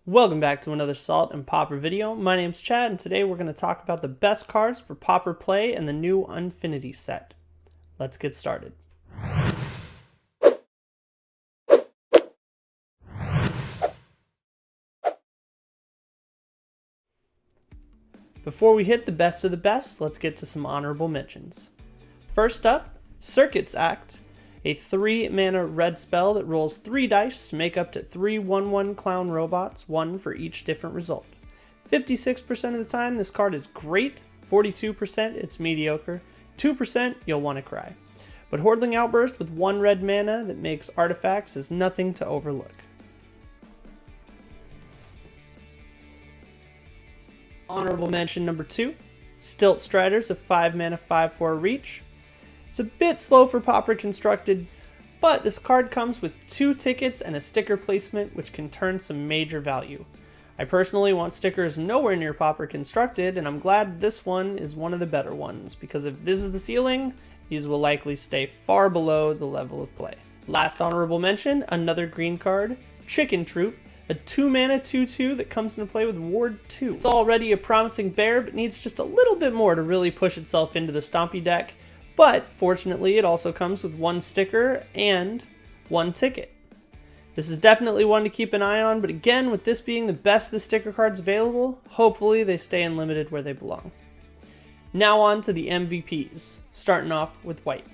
Welcome back to another Salt and Pauper video. My name's Chad, and today we're going to talk about the best cards for Pauper play and the new Unfinity Set. Let's get started. Before we hit the best of the best, let's get to some honorable mentions. First up, Circuit's Act, a 3-mana red spell that rolls 3 dice to make up to 3 1/1 clown robots, 1 for each different result. 56% of the time this card is great, 42% it's mediocre, 2% you'll want to cry. But Hordling Outburst with 1 red mana that makes artifacts is nothing to overlook. Honorable mention number 2, Stilt Striders, a 5-mana 5/4 reach. It's a bit slow for Pauper constructed, but this card comes with 2 tickets and a sticker placement which can turn some major value. I personally want stickers nowhere near Pauper constructed, and I'm glad this one is one of the better ones, because if this is the ceiling, these will likely stay far below the level of play. Last honorable mention, another green card, Chicken Troop, a 2-mana 2/2 that comes into play with Ward 2. It's already a promising bear, but needs just a little bit more to really push itself into the Stompy deck. But fortunately, it also comes with 1 sticker and 1 ticket. This is definitely one to keep an eye on, but again, with this being the best of the sticker cards available, hopefully they stay in limited where they belong. Now on to the MVPs, starting off with white.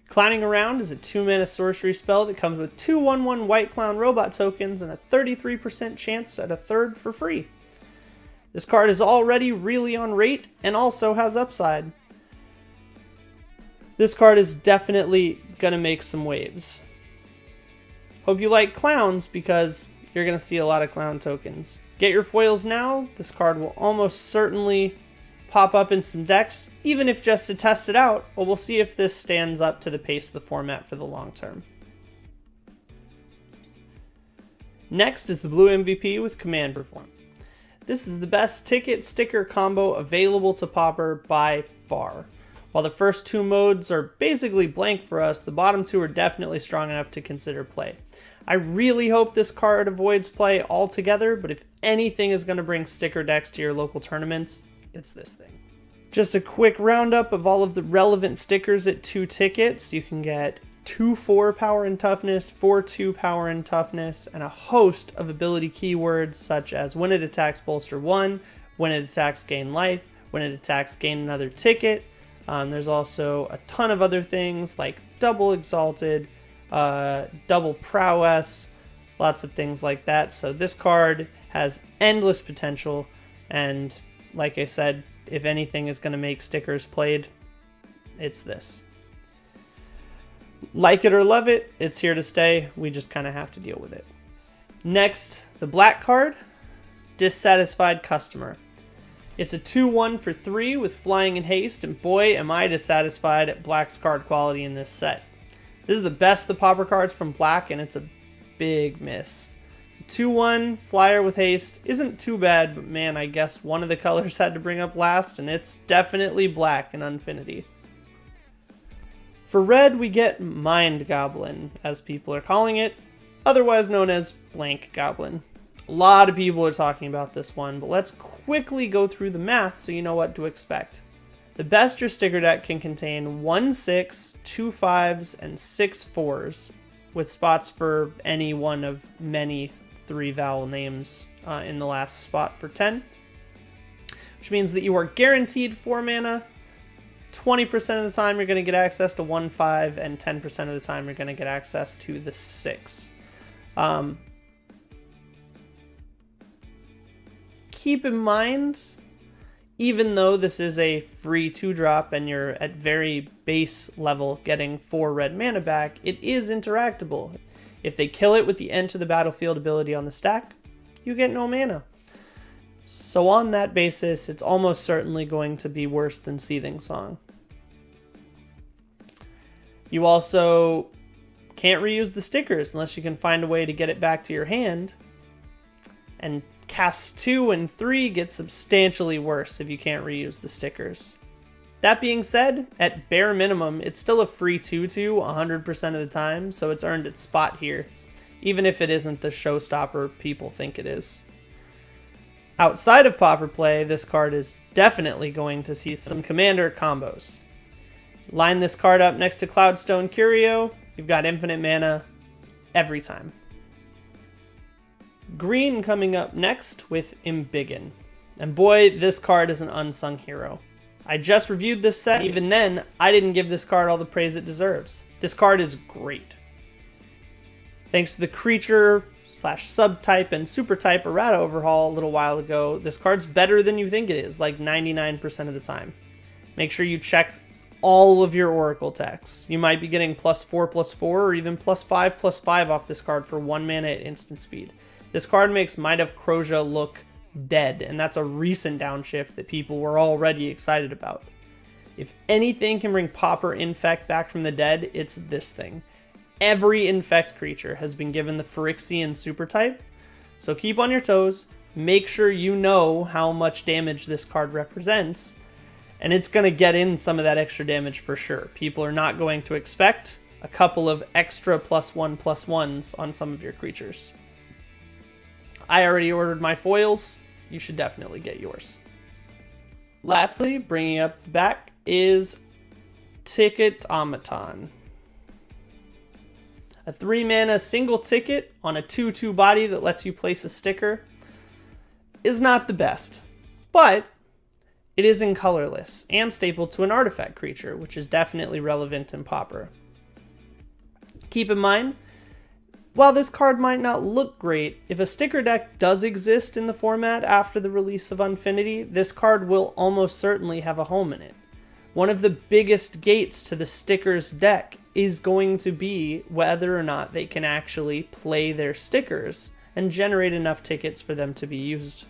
Clowning Around is a 2-mana sorcery spell that comes with 2 1/1 white clown robot tokens and a 33% chance at a third for free. This card is already really on rate and also has upside. This card is definitely going to make some waves. Hope you like clowns, because you're going to see a lot of clown tokens. Get your foils now. This card will almost certainly pop up in some decks, even if just to test it out, but we'll see if this stands up to the pace of the format for the long term. Next is the blue MVP with Command Perform. This is the best ticket sticker combo available to Pauper by far. While the first 2 modes are basically blank for us, the bottom 2 are definitely strong enough to consider play. I really hope this card avoids play altogether, but if anything is going to bring sticker decks to your local tournaments, it's this thing. Just a quick roundup of all of the relevant stickers at 2 tickets. You can get 2/4 power and toughness, 4/2 power and toughness, and a host of ability keywords such as when it attacks bolster 1, when it attacks gain life, when it attacks gain another ticket. There's also a ton of other things like double exalted, double prowess, lots of things like that. So this card has endless potential, and like I said, if anything is going to make stickers played, it's this. Like it or love it, it's here to stay. We just kind of have to deal with it. Next, the black card, Dissatisfied Customer. It's a 2/1 for 3 with flying and haste, and boy am I dissatisfied at black's card quality in this set. This is the best of the Pauper cards from black, and it's a big miss. 2/1 flyer with haste isn't too bad, but man, I guess one of the colors had to bring up last, and it's definitely black in Unfinity. For red, we get Mind Goblin, as people are calling it, otherwise known as Blank Goblin. A lot of people are talking about this one, but let's quickly go through the math so you know what to expect. The best your sticker deck can contain 1 6, 2 5s, and 6 4s, with spots for any one of many 3-vowel names in the last spot for 10, which means that you are guaranteed 4 mana. 20% of the time you're going to get access to 1 5, and 10% of the time you're going to get access to the 6. Keep in mind, even though this is a free 2-drop and you're at very base level getting 4 red mana back, it is interactable. If they kill it with the Enter the Battlefield ability on the stack, you get no mana. So on that basis, it's almost certainly going to be worse than Seething Song. You also can't reuse the stickers unless you can find a way to get it back to your hand, and casts 2 and 3 get substantially worse if you can't reuse the stickers. That being said, at bare minimum, it's still a free 2/2 100% of the time, so it's earned its spot here, even if it isn't the showstopper people think it is. Outside of Pauper play, this card is definitely going to see some commander combos. Line this card up next to Cloudstone Curio, you've got infinite mana every time. Green coming up next with Imbiggin. And boy, this card is an unsung hero. I just reviewed this set, even then, I didn't give this card all the praise it deserves. This card is great. Thanks to the creature / subtype and super type errata overhaul a little while ago, this card's better than you think it is, like 99% of the time. Make sure you check all of your Oracle texts. You might be getting +4/+4 or even +5/+5 off this card for 1 mana at instant speed. This card makes Might of Croja look dead, and that's a recent downshift that people were already excited about. If anything can bring Pauper Infect back from the dead, it's this thing. Every Infect creature has been given the Phyrexian super type, so keep on your toes, make sure you know how much damage this card represents, and it's going to get in some of that extra damage for sure. People are not going to expect a couple of extra +1/+1s on some of your creatures. I already ordered my foils, you should definitely get yours. Lastly, bringing up the back is Ticket Amaton. A 3-mana single ticket on a 2/2 body that lets you place a sticker is not the best, but it is in colorless and stapled to an artifact creature, which is definitely relevant in Pauper. Keep in mind, while this card might not look great, if a sticker deck does exist in the format after the release of Unfinity, this card will almost certainly have a home in it. One of the biggest gates to the stickers deck is going to be whether or not they can actually play their stickers and generate enough tickets for them to be used.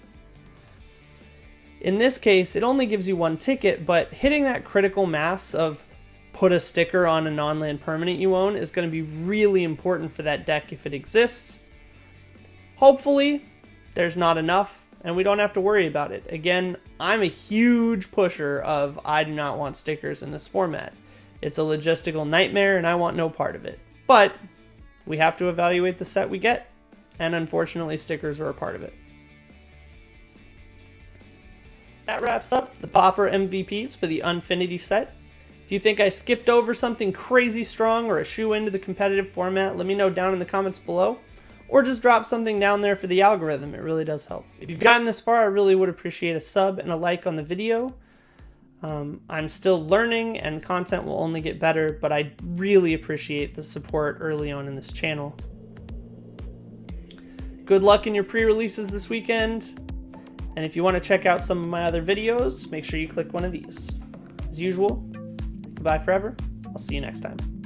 In this case, it only gives you 1 ticket, but hitting that critical mass of put a sticker on a non-land permanent you own is going to be really important for that deck if it exists. Hopefully, there's not enough, and we don't have to worry about it. Again, I'm a huge pusher of I do not want stickers in this format. It's a logistical nightmare, and I want no part of it. But we have to evaluate the set we get, and unfortunately, stickers are a part of it. That wraps up the Pauper MVPs for the Unfinity set. If you think I skipped over something crazy strong or a shoe into the competitive format, let me know down in the comments below. Or just drop something down there for the algorithm, it really does help. If you've gotten this far, I really would appreciate a sub and a like on the video. I'm still learning and content will only get better, but I really appreciate the support early on in this channel. Good luck in your pre-releases this weekend. And if you want to check out some of my other videos, make sure you click one of these. As usual, goodbye forever. I'll see you next time.